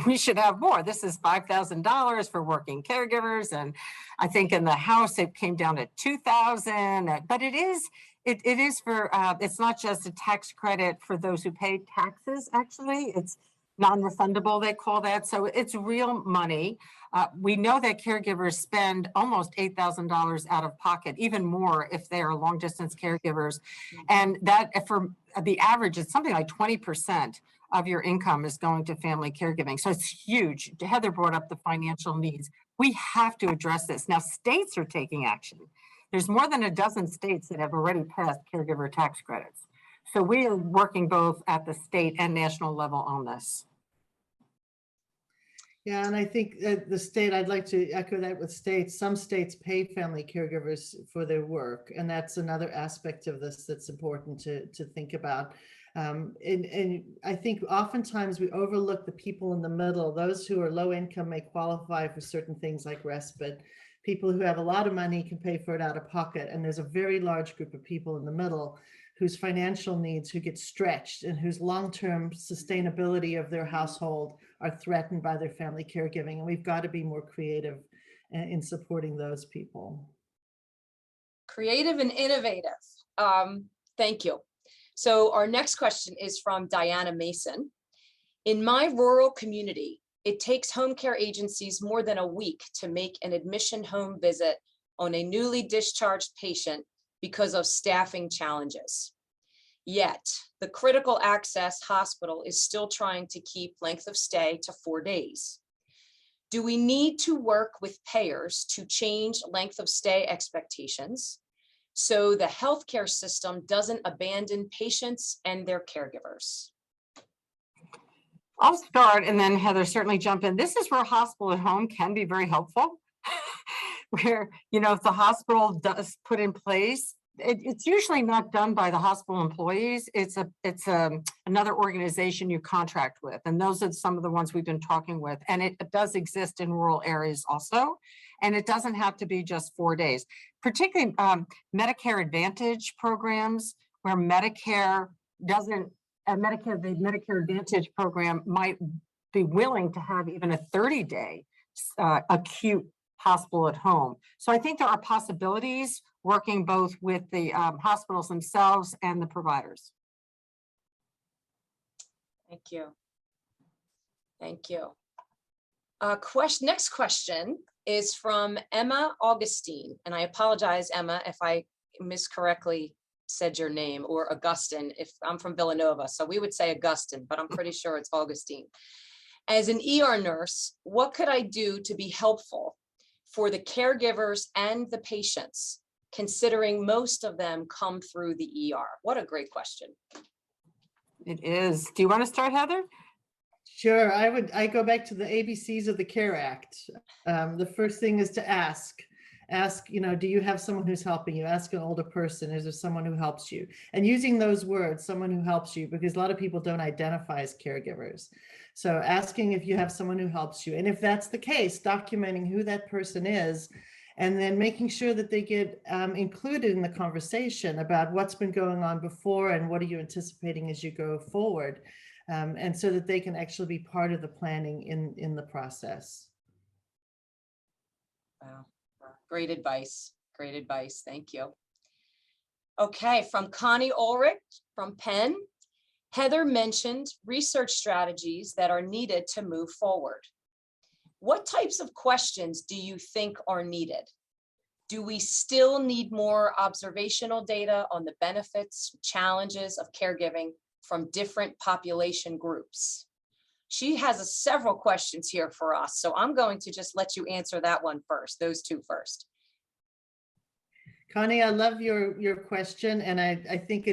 We should have more. This is $5,000 for working caregivers. And I think in the House, it came down to $2,000, but it is It is for, it's not just a tax credit for those who pay taxes, actually. It's non-refundable, they call that. So it's real money. We know that caregivers spend almost $8,000 out of pocket, even more if they are long distance caregivers. And that for the average, it's something like 20% of your income is going to family caregiving. So it's huge. Heather brought up the financial needs. We have to address this. Now, states are taking action. There's more than a dozen states that have already passed caregiver tax credits. So we are working both at the state and national level on this. Yeah, and I think the state, I'd like to echo that with states. Some states pay family caregivers for their work, and that's another aspect of this that's important to think about. And I think oftentimes we overlook the people in the middle. Those who are low income may qualify for certain things like respite. People who have a lot of money can pay for it out of pocket. And there's a very large group of people in the middle whose financial needs, who get stretched and whose long-term sustainability of their household are threatened by their family caregiving. And we've got to be more creative in supporting those people. Creative and innovative. Thank you. So our next question is from Diana Mason. In my rural community, it takes home care agencies more than a week to make an admission home visit on a newly discharged patient because of staffing challenges. Yet, the critical access hospital is still trying to keep length of stay to 4 days. Do we need to work with payers to change length of stay expectations so the healthcare system doesn't abandon patients and their caregivers? I'll start and then Heather certainly jump in. This is where hospital at home can be very helpful. Where, you know, if the hospital does put in place, it's usually not done by the hospital employees. It's another organization you contract with. And those are some of the ones we've been talking with. And it does exist in rural areas also. And it doesn't have to be just 4 days, particularly Medicare Advantage programs where Medicare doesn't, the Medicare Advantage program might be willing to have even a 30-day acute hospital at home. So I think there are possibilities working both with the hospitals themselves and the providers. Thank you. Thank you. Next question is from Emma Augustine. And I apologize, Emma, if I miscorrectly said your name, or Augustine, if I'm from Villanova. So we would say Augustine, but I'm pretty sure it's Augustine. As an ER nurse, what could I do to be helpful for the caregivers and the patients, considering most of them come through the ER? What a great question. It is. Do you want to start, Heather? Sure. I go back to the ABCs of the CARE Act. The first thing is to ask, you know, do you have someone who's helping you? Ask an older person, is there someone who helps you? And using those words, someone who helps you, because a lot of people don't identify as caregivers. So asking if you have someone who helps you. And if that's the case, documenting who that person is, and then making sure that they get included in the conversation about what's been going on before and what are you anticipating as you go forward. And so that they can actually be part of the planning in the process. Wow, great advice. Great advice. Thank you. Okay, from Connie Ulrich from Penn. Heather mentioned research strategies that are needed to move forward. What types of questions do you think are needed? Do we still need more observational data on the benefits, challenges of caregiving from different population groups? She has several questions here for us, so I'm going to just let you answer that one first, those two first. Connie, I love your question, and I think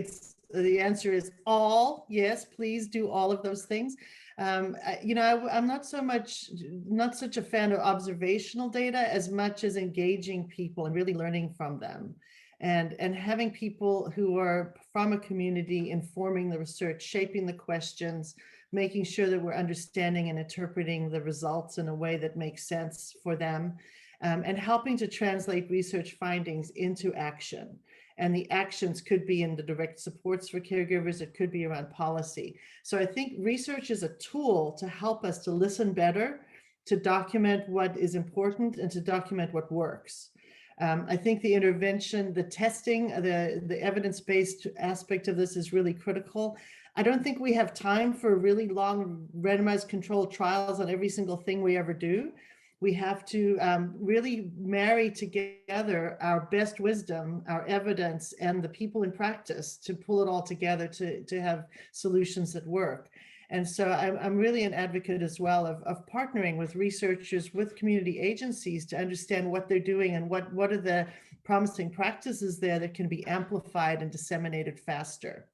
the answer is all. Yes, please do all of those things. You know, I'm not such a fan of observational data as much as engaging people and really learning from them, and having people who are from a community informing the research, shaping the questions, making sure that we're understanding and interpreting the results in a way that makes sense for them, and helping to translate research findings into action. And the actions could be in the direct supports for caregivers. It could be around policy. So I think research is a tool to help us to listen better, to document what is important, and to document what works. I think the intervention, the testing, the evidence-based aspect of this is really critical. I don't think we have time for really long randomized controlled trials on every single thing we ever do. We have to really marry together our best wisdom, our evidence, and the people in practice to pull it all together to have solutions that work. And so I'm really an advocate as well of partnering with researchers, with community agencies to understand what they're doing and what are the promising practices there that can be amplified and disseminated faster.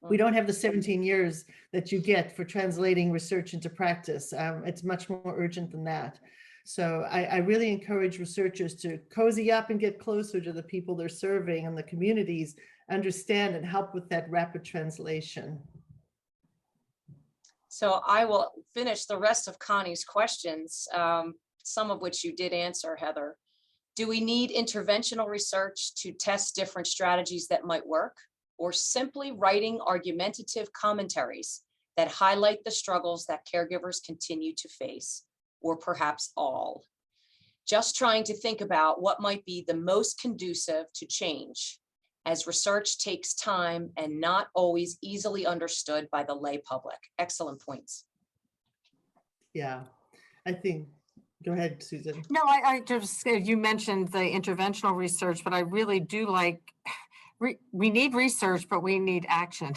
We don't have the 17 years that you get for translating research into practice. It's much more urgent than that. So I really encourage researchers to cozy up and get closer to the people they're serving and the communities, understand and help with that rapid translation. So I will finish the rest of Connie's questions, some of which you did answer, Heather. Do we need interventional research to test different strategies that might work, or simply writing argumentative commentaries that highlight the struggles that caregivers continue to face, or perhaps all? Just trying to think about what might be the most conducive to change, as research takes time and not always easily understood by the lay public. Excellent points. Yeah, I think, go ahead, Susan. No, I just, you mentioned the interventional research, but I really do like, we need research, but we need action.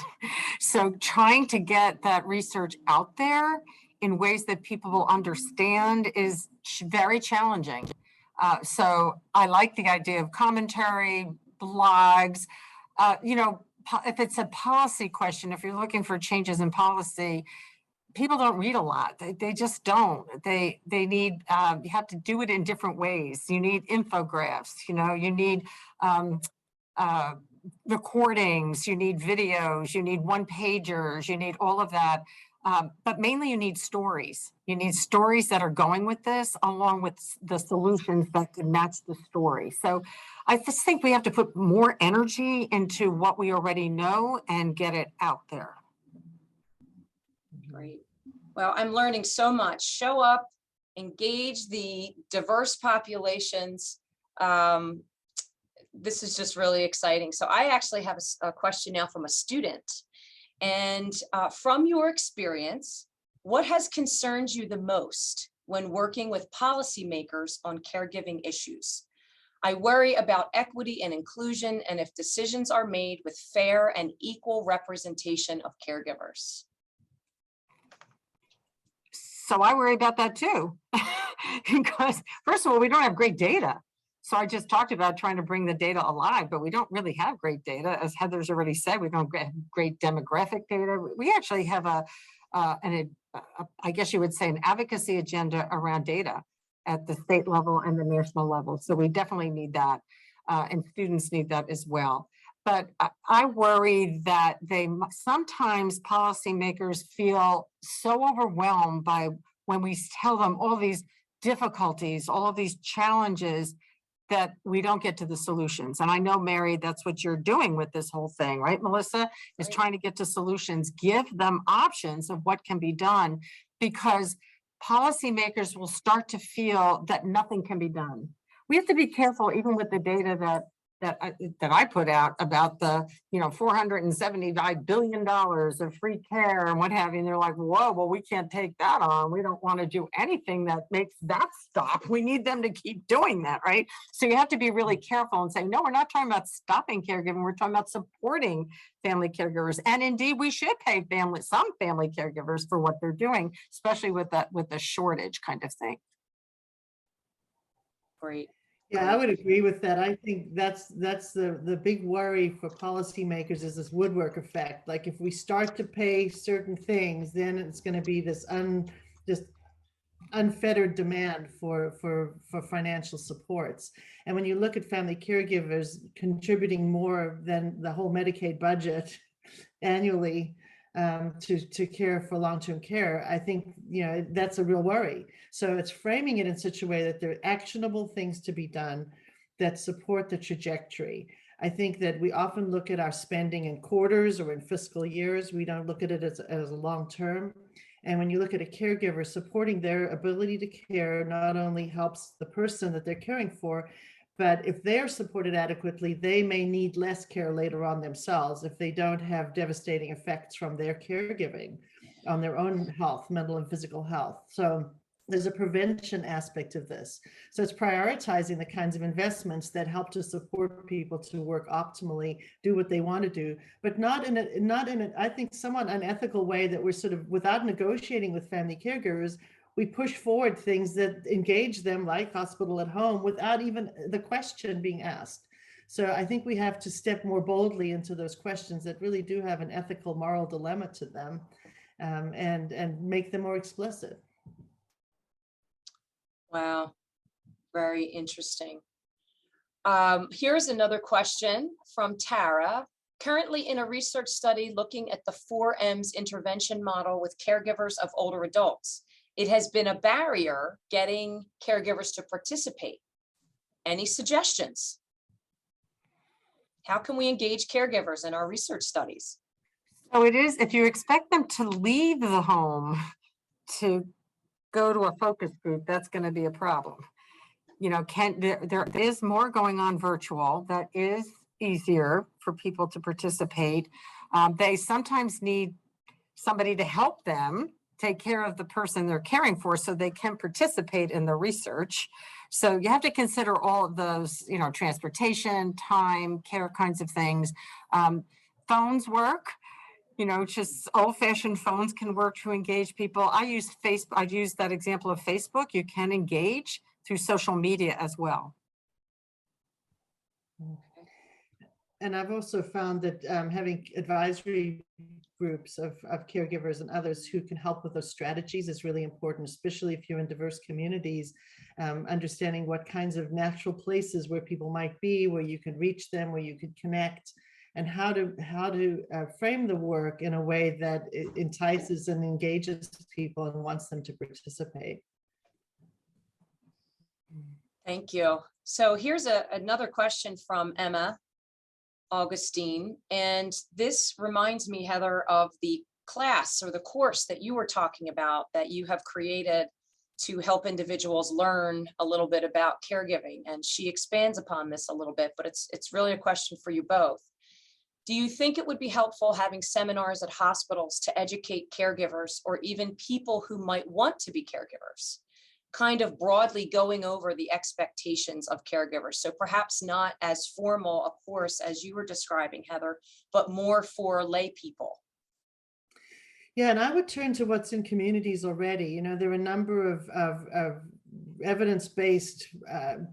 So trying to get that research out there in ways that people will understand is very challenging. So I like the idea of commentary, blogs, you know, if it's a policy question, if you're looking for changes in policy, people don't read a lot. They just don't. They need, you have to do it in different ways. You need infographics, you know, you need recordings, you need videos, you need one-pagers, you need all of that. But mainly you need stories. You need stories that are going with this, along with the solutions that can match the story. So I just think we have to put more energy into what we already know and get it out there. Great. Well, I'm learning so much. Show up, engage the diverse populations. This is just really exciting. So I actually have a question now from a student. And from your experience, what has concerned you the most when working with policymakers on caregiving issues? I worry about equity and inclusion, and if decisions are made with fair and equal representation of caregivers. So I worry about that too, because first of all, we don't have great data. So I just talked about trying to bring the data alive, but we don't really have great data. As Heather's already said, we don't have great demographic data. We actually have I guess you would say, an advocacy agenda around data at the state level and the national level. So we definitely need that, and students need that as well. But I worry that sometimes policymakers feel so overwhelmed by when we tell them all these difficulties, all of these challenges, that we don't get to the solutions. And I know, Mary, that's what you're doing with this whole thing, right, Melissa? Is trying to get to solutions, give them options of what can be done, because policymakers will start to feel that nothing can be done. We have to be careful, even with the data that I put out about the, $475 billion of free care and what have you. And they're like, whoa, well, we can't take that on. We don't want to do anything that makes that stop. We need them to keep doing that, right? So you have to be really careful and say, no, we're not talking about stopping caregiving. We're talking about supporting family caregivers. And indeed, we should pay some family caregivers for what they're doing, especially with the shortage kind of thing. Great. Yeah, I would agree with that. I think that's the big worry for policymakers is this woodwork effect. Like if we start to pay certain things, then it's going to be this just unfettered demand for financial supports. And when you look at family caregivers contributing more than the whole Medicaid budget annually to care for long-term care, I think, that's a real worry. So it's framing it in such a way that there are actionable things to be done that support the trajectory. I think that we often look at our spending in quarters or in fiscal years. We don't look at it as a long-term. And when you look at a caregiver, supporting their ability to care not only helps the person that they're caring for, But if they're supported adequately, they may need less care later on themselves if they don't have devastating effects from their caregiving on their own health, mental and physical health. So there's a prevention aspect of this. So it's prioritizing the kinds of investments that help to support people to work optimally, do what they want to do, but not in a, I think, somewhat unethical way that we're sort of, without negotiating with family caregivers, we push forward things that engage them, like hospital at home, without even the question being asked. So I think we have to step more boldly into those questions that really do have an ethical, moral dilemma to them, and make them more explicit. Wow, very interesting. Here's another question from Tara. Currently in a research study looking at the 4M's intervention model with caregivers of older adults. It has been a barrier getting caregivers to participate. Any suggestions? How can we engage caregivers in our research studies? So it is, if you expect them to leave the home to go to a focus group, that's going to be a problem. You know, there is more going on virtual that is easier for people to participate. They sometimes need somebody to help them take care of the person they're caring for so they can participate in the research. So you have to consider all of those, you know, transportation, time, care kinds of things. Phones work. You know, just old-fashioned phones can work to engage people. I use Facebook. I use that example of Facebook. You can engage through social media as well. And I've also found that having advisory groups of caregivers and others who can help with those strategies is really important, especially if you're in diverse communities, understanding what kinds of natural places where people might be, where you can reach them, where you can connect, and how to frame the work in a way that it entices and engages people and wants them to participate. Thank you. So here's another question from Emma Augustine. And this reminds me, Heather, of the class or the course that you were talking about that you have created to help individuals learn a little bit about caregiving. And she expands upon this a little bit, but it's really a question for you both. Do you think it would be helpful having seminars at hospitals to educate caregivers or even people who might want to be caregivers? Kind of broadly going over the expectations of caregivers. So perhaps not as formal a course as you were describing, Heather, but more for lay people. Yeah, and I would turn to what's in communities already. You know, there are a number of evidence-based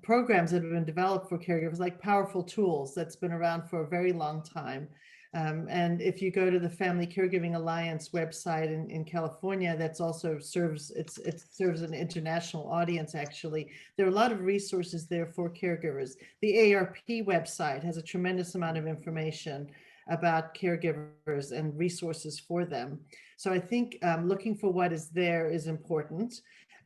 programs that have been developed for caregivers, like Powerful Tools, that's been around for a very long time. And if you go to the Family Caregiving Alliance website in California, that's also serves an international audience, actually. There are a lot of resources there for caregivers. The Aarp website has a tremendous amount of information about caregivers and resources for them. So I think looking for what is there is important.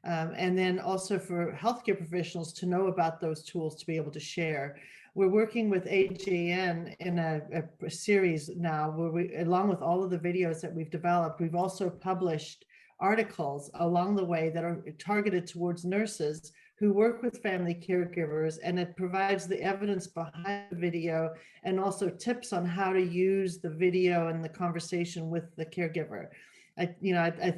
And then also for healthcare professionals to know about those tools to be able to share. We're working with AJN in a series now where we, along with all of the videos that we've developed, we've also published articles along the way that are targeted towards nurses who work with family caregivers, and it provides the evidence behind the video and also tips on how to use the video and the conversation with the caregiver. I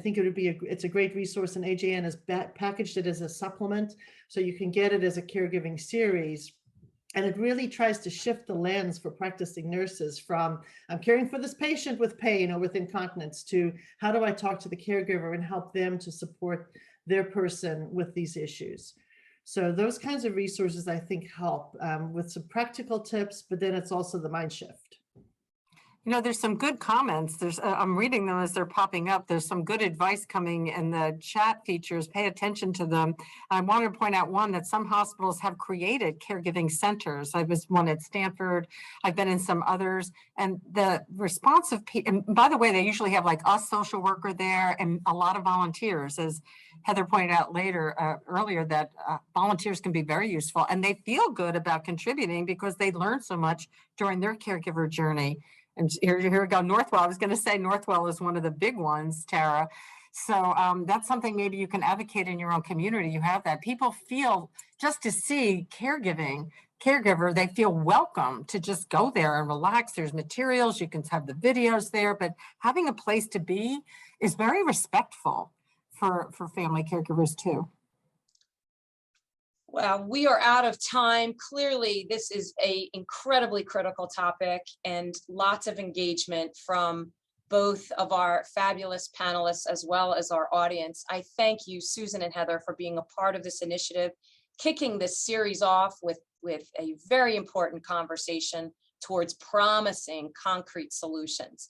think it would be it's a great resource, and AJN has packaged it as a supplement, so you can get it as a caregiving series. And it really tries to shift the lens for practicing nurses from I'm caring for this patient with pain or with incontinence to how do I talk to the caregiver and help them to support their person with these issues. So those kinds of resources, I think, help with some practical tips, but then it's also the mind shift. You know, there's some good comments. I'm reading them as they're popping up. There's some good advice coming in the chat features. Pay attention to them. I wanted to point out one that some hospitals have created caregiving centers. I was one at Stanford. I've been in some others, and the response of people, and by the way, they usually have like a social worker there and a lot of volunteers, as Heather pointed out earlier, that volunteers can be very useful, and they feel good about contributing because they learn so much during their caregiver journey. And here we go, Northwell. I was going to say Northwell is one of the big ones, Tara. So that's something maybe you can advocate in your own community. You have that. People feel just to see caregiver, they feel welcome to just go there and relax. There's materials, you can have the videos there, but having a place to be is very respectful for family caregivers too. Well, we are out of time. Clearly, this is an incredibly critical topic and lots of engagement from both of our fabulous panelists as well as our audience. I thank you, Susan and Heather, for being a part of this initiative, kicking this series off with a very important conversation towards promising concrete solutions.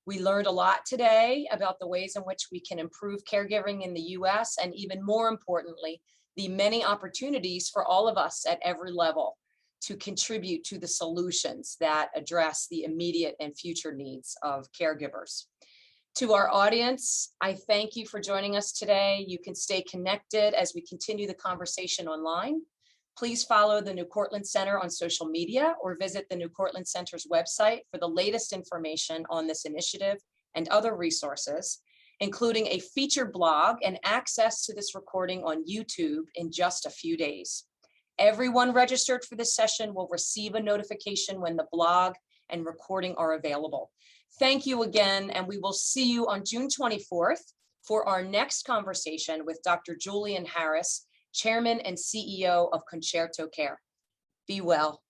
We learned a lot today about the ways in which we can improve caregiving in the US, and even more importantly, the many opportunities for all of us at every level to contribute to the solutions that address the immediate and future needs of caregivers. To our audience, I thank you for joining us today. You can stay connected as we continue the conversation online. Please follow the New Cortland Center on social media or visit the New Cortland Center's website for the latest information on this initiative and other resources, including a featured blog and access to this recording on YouTube in just a few days. Everyone registered for this session will receive a notification when the blog and recording are available. Thank you again, and we will see you on June 24th for our next conversation with Dr. Julian Harris, Chairman and CEO of Concerto Care. Be well.